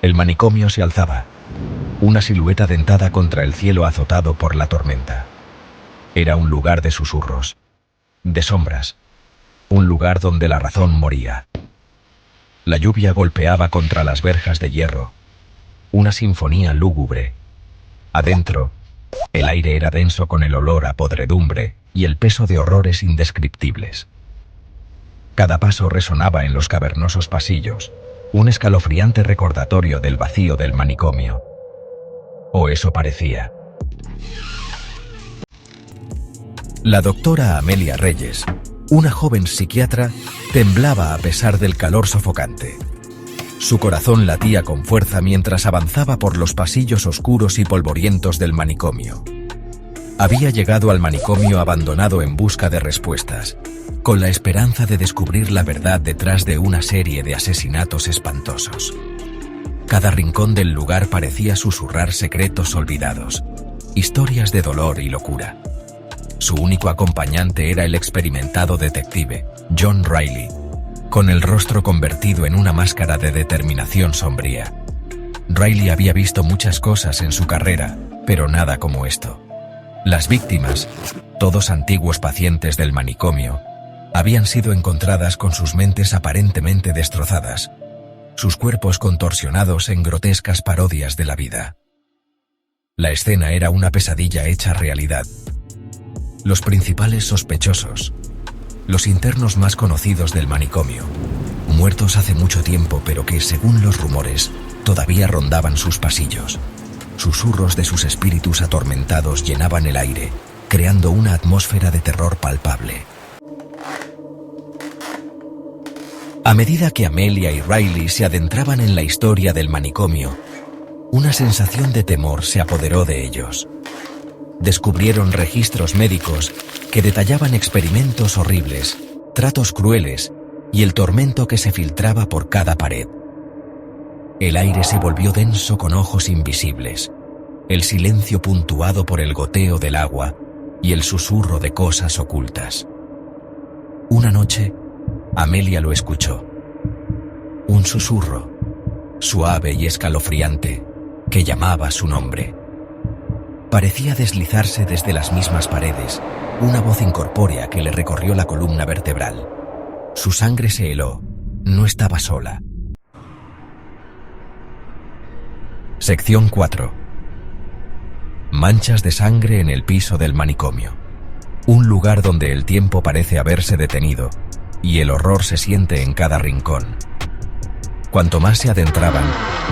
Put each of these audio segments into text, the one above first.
El manicomio se alzaba, una silueta dentada contra el cielo azotado por la tormenta. Era un lugar de susurros, de sombras, un lugar donde la razón moría. La lluvia golpeaba contra las verjas de hierro, una sinfonía lúgubre. Adentro, el aire era denso con el olor a podredumbre y el peso de horrores indescriptibles. Cada paso resonaba en los cavernosos pasillos, un escalofriante recordatorio del vacío del manicomio. O eso parecía. La doctora Amelia Reyes, una joven psiquiatra, temblaba a pesar del calor sofocante. Su corazón latía con fuerza mientras avanzaba por los pasillos oscuros y polvorientos del manicomio. Había llegado al manicomio abandonado en busca de respuestas, con la esperanza de descubrir la verdad detrás de una serie de asesinatos espantosos. Cada rincón del lugar parecía susurrar secretos olvidados, historias de dolor y locura. Su único acompañante era el experimentado detective, John Riley, con el rostro convertido en una máscara de determinación sombría. Riley había visto muchas cosas en su carrera, pero nada como esto. Las víctimas, todos antiguos pacientes del manicomio, habían sido encontradas con sus mentes aparentemente destrozadas, sus cuerpos contorsionados en grotescas parodias de la vida. La escena era una pesadilla hecha realidad. Los principales sospechosos, los internos más conocidos del manicomio, muertos hace mucho tiempo pero que, según los rumores, todavía rondaban sus pasillos. Susurros de sus espíritus atormentados llenaban el aire, creando una atmósfera de terror palpable. A medida que Amelia y Riley se adentraban en la historia del manicomio, una sensación de temor se apoderó de ellos. Descubrieron registros médicos que detallaban experimentos horribles, tratos crueles y el tormento que se filtraba por cada pared. El aire se volvió denso con ojos invisibles, el silencio puntuado por el goteo del agua y el susurro de cosas ocultas. Una noche, Amelia lo escuchó. Un susurro, suave y escalofriante, que llamaba su nombre. Parecía deslizarse desde las mismas paredes, una voz incorpórea que le recorrió la columna vertebral. Su sangre se heló, no estaba sola. Sección 4. Manchas de sangre en el piso del manicomio. Un lugar donde el tiempo parece haberse detenido y el horror se siente en cada rincón. Cuanto más se adentraban,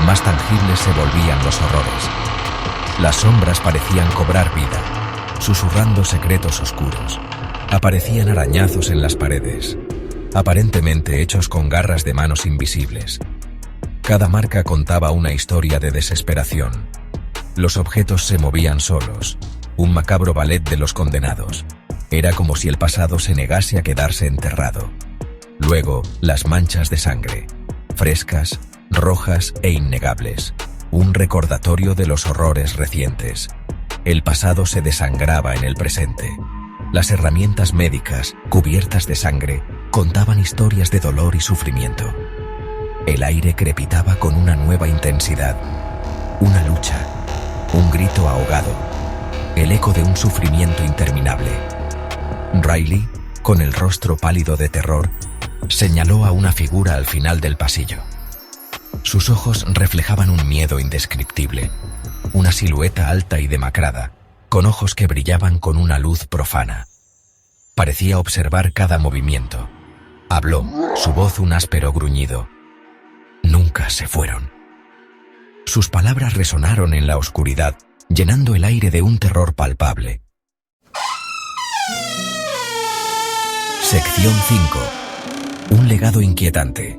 más tangibles se volvían los horrores. Las sombras parecían cobrar vida, susurrando secretos oscuros. Aparecían arañazos en las paredes, aparentemente hechos con garras de manos invisibles. Cada marca contaba una historia de desesperación. Los objetos se movían solos, un macabro ballet de los condenados. Era como si el pasado se negase a quedarse enterrado. Luego, las manchas de sangre, frescas, rojas e innegables. Un recordatorio de los horrores recientes. El pasado se desangraba en el presente. Las herramientas médicas, cubiertas de sangre, contaban historias de dolor y sufrimiento. El aire crepitaba con una nueva intensidad. Una lucha, un grito ahogado, el eco de un sufrimiento interminable. Riley, con el rostro pálido de terror, señaló a una figura al final del pasillo. Sus ojos reflejaban un miedo indescriptible, una silueta alta y demacrada, con ojos que brillaban con una luz profana. Parecía observar cada movimiento. Habló, su voz un áspero gruñido. Nunca se fueron. Sus palabras resonaron en la oscuridad, llenando el aire de un terror palpable. Sección 5. Un legado inquietante.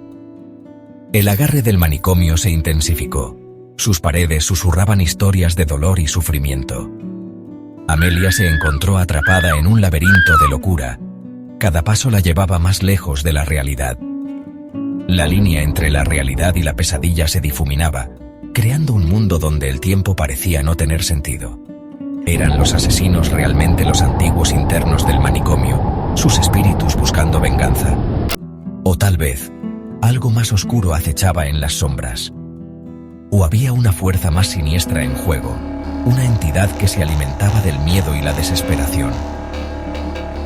El agarre del manicomio se intensificó. Sus paredes susurraban historias de dolor y sufrimiento. Amelia se encontró atrapada en un laberinto de locura. Cada paso la llevaba más lejos de la realidad. La línea entre la realidad y la pesadilla se difuminaba, creando un mundo donde el tiempo parecía no tener sentido. ¿Eran los asesinos realmente los antiguos internos del manicomio, sus espíritus buscando venganza? O tal vez, algo más oscuro acechaba en las sombras. ¿O había una fuerza más siniestra en juego, una entidad que se alimentaba del miedo y la desesperación?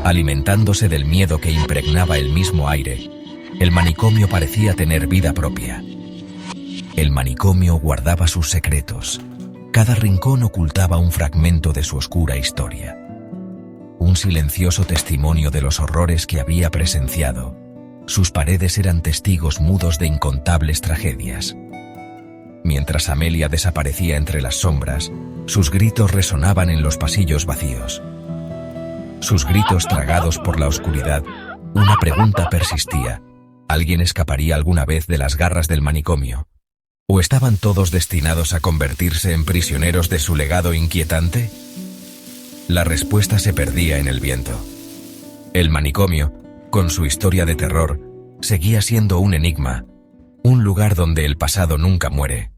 Alimentándose del miedo que impregnaba el mismo aire, el manicomio parecía tener vida propia. El manicomio guardaba sus secretos. Cada rincón ocultaba un fragmento de su oscura historia. Un silencioso testimonio de los horrores que había presenciado. Sus paredes eran testigos mudos de incontables tragedias. Mientras Amelia desaparecía entre las sombras, sus gritos resonaban en los pasillos vacíos. Sus gritos tragados por la oscuridad, una pregunta persistía. ¿Alguien escaparía alguna vez de las garras del manicomio? ¿O estaban todos destinados a convertirse en prisioneros de su legado inquietante? La respuesta se perdía en el viento. El manicomio, con su historia de terror, seguía siendo un enigma, un lugar donde el pasado nunca muere.